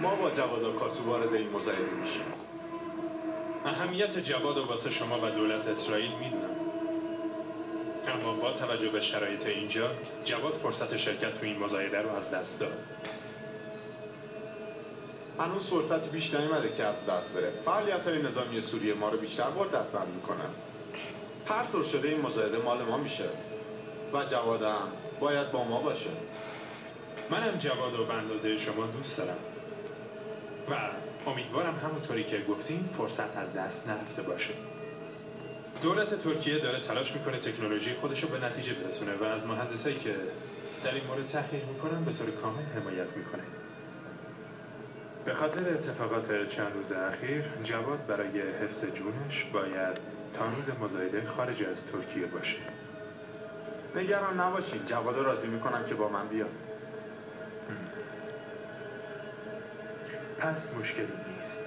ما با جواد آکاتو وارد این مذاکره میشیم. اهمیت جواد و واسه شما و دولت اسرائیل میدونم، اما با توجه به شرایط اینجا جواد فرصت شرکت تو این مذاکره رو از دست داد. هنوز فرصتی پیش نیامده که از دست بره. فعالیت‌های نظامی سوریه ما رو بیشتر قدرتمند میکنن. هر طور شده این مذاکره مال ما میشه و جواد هم باید با ما باشه. منم جواد رو به اندازه شما دوست دارم و امیدوارم همونطوری که گفتیم فرصت از دست نرفته باشه. دولت ترکیه داره تلاش میکنه تکنولوژی خودشو به نتیجه برسونه و از مهندسایی که در این مورد تحقیق میکنن به طور کامل حمایت میکنه. به خاطر اتفاقات چند روز اخیر جواد برای حفظ جونش باید تا روز مذاکره خارج از ترکیه باشه. نگران نباشین، جواد رو راضی میکنم که با من بیاد. پس مشکلی نیست.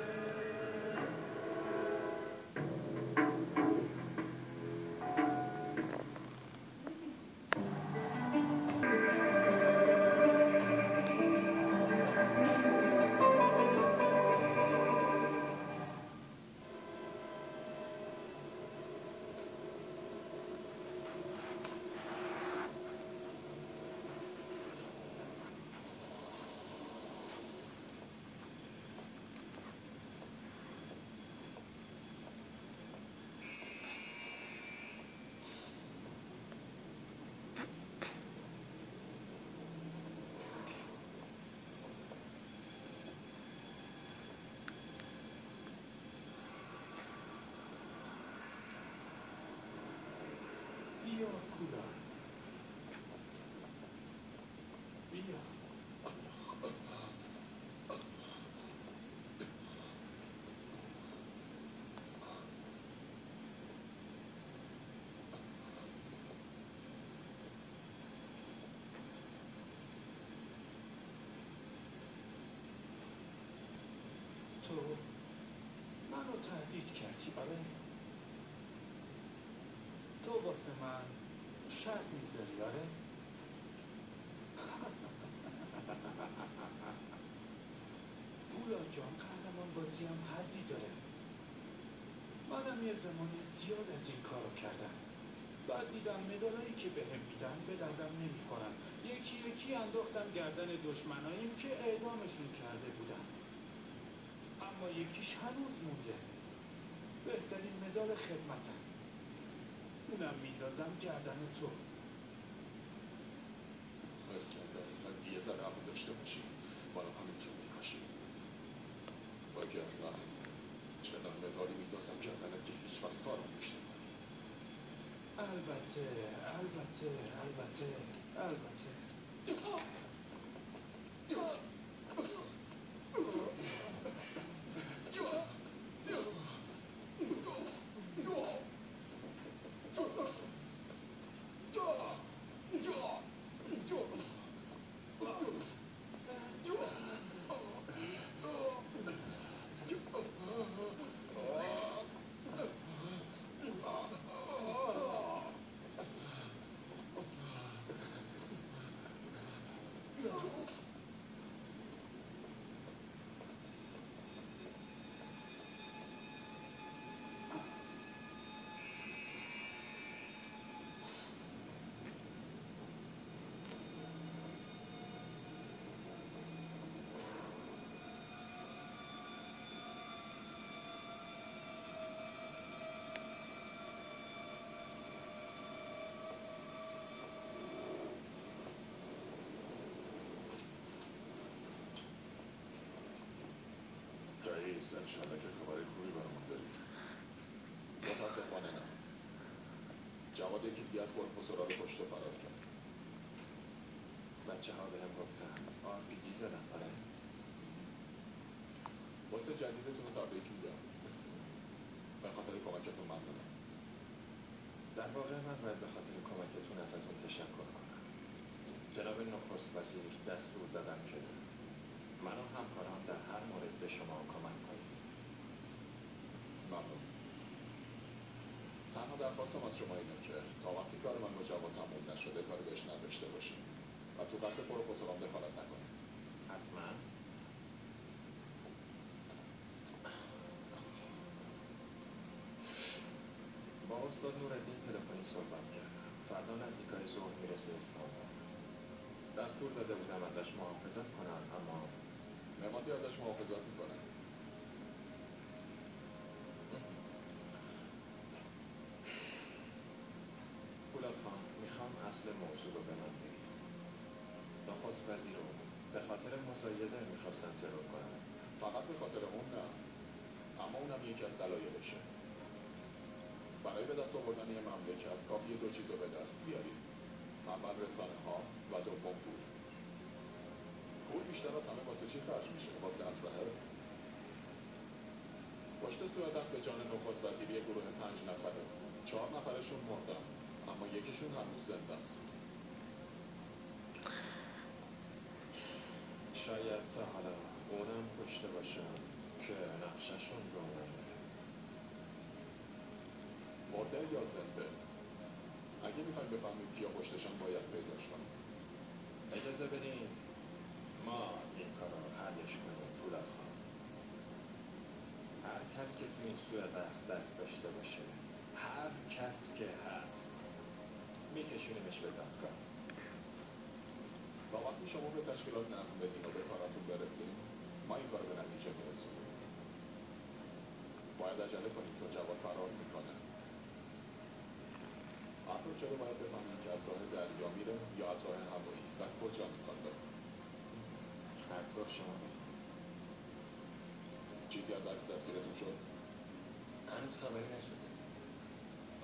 تو منو تهدید کردی، آره؟ تو واسه من شرط میذاری، آره؟ پویا جان، قهرمان بازی هم حدی داره. منم یه زمانی زیاد از این کارو کردم. بعد دیدم مدالایی که بهم میدن به دردم نمیخورن. یکی یکی انداختم گردن دشمناییم که اعدامشون کرده بودن. اما یکیش هنوز مونده. بهترین مدال خدمتم. اونم میندازم گردن تو. مثل دقیقا یه ذره عقل داشته باشی بالا همینجور میکاشی. با گردن چنان مدالی میندازم گردنت که هیچ وقت فراموش نکنی. البته انشالله که خبر خوبی برامون داری. متاسفانه نه. جواد یکی دیگه از پروفسورها رو کشت و فرار کرد. بچه ها بهم گفتن RPG زدن، آره؟ واسه جدیدتون رو تبریک میگم. به خاطر کمکتون ممنونم. در واقع من باید به خاطر کمکتون ازتون تشکر کنم. جناب نخست وزیر دستور دادن که من و همکارم در هر مورد به شما کمک کنیم. ممنون. تنها درخواستم از شما اینه که تا وقتی کار من با جواد تموم نشده کاری بهش نداشته باشیم و تو قتل پروفسورام دخالت نکنیم. حتما. استاد نورالدین تلفنی صحبت کردم. فردا نزدیکای ظهر میرسه استانبول. دستور داده بودم ازش محافظت کنم، اما نمادی ازش محافظت میکنه. پولاد خان، میخوام اصل موضوع رو به من بگی. نخست وزیر رو به خاطر مزایده میخواستم ترور کنم. فقط به خاطر اون نه، اما اونم یکی از دلایلشه. برای به دست آوردن یه مملکت کافیه دو چیز رو به دست بیاری. اول رسانه ها و دوم پول. پول بیشتر از همه واسه چی خرج میشه؟ واسه اسلحه. پشت سوی دست به جان نخست وزیر یه گروه 5 نفره. 4 نفرشون مردن، اما یکیشون هنوز زنده است. شاید تا حالا اونم کشته باشم که نقششون رو نمیده. مرده یا زنده؟ اگه میخوایم بفهمیم کیا پشتشن باید پیداش کنیم. اجازه بدین ما این کار رو حلش کنیم. پولاد خان، هر کس که تو این سوی دست داشته باشه، هر کس که هست، میکشونیمش به دادگاه. با وقتی شما به تشکیلات نظم بدین و به کاراتون برسیم، ما این کار به نتیجه میرسیم. باید عجله کنیم چون جواد فرار میکنه. حتی چرا باید بفهمیم که از راه دریا میره یا از راه هوایی و کجا میخواد بره. هر طور شما چیزی از عکس دستگیرتون شد؟ هنوز خبری نشده.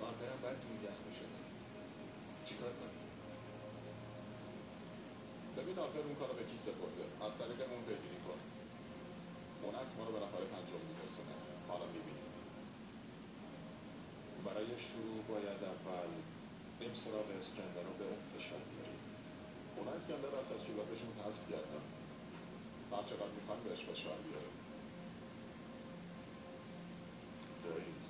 آرپرم باید دور زخمی شده. چیکار کنیم؟ ببین آرپر اون کارو به کی سپرده، از طریق اون پیگیری کن. اون عکس ما رو به نفر 5 میرسونه. حالا میبینیم. برای شروع باید اول بریم سراغ اسکندر رو به فشار بیاریم. اونا اسکندر رو از تشکیلاتشون حذف کردن. هر چقدر میخوایم بهش فشار بیاریم. رئیس،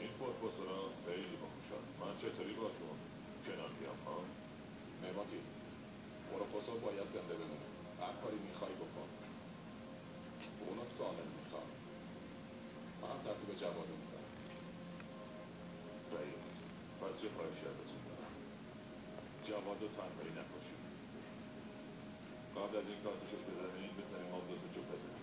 این پروفسورها خیلی باهوشن. من چطوری باشون کنار بیام ها؟ نعمتی، پروفسور باید زنده بمونه. هر کاری میخوای بکن. اونو سالم میخوام. منم ترتیب جوادو میکنم. رئیس، پس چه خواهشی ازتون دارم؟ جواد رو تنهایی نکشید. قبل از این کارتشو بزنین بتونیم آبدوزشو پذیریم.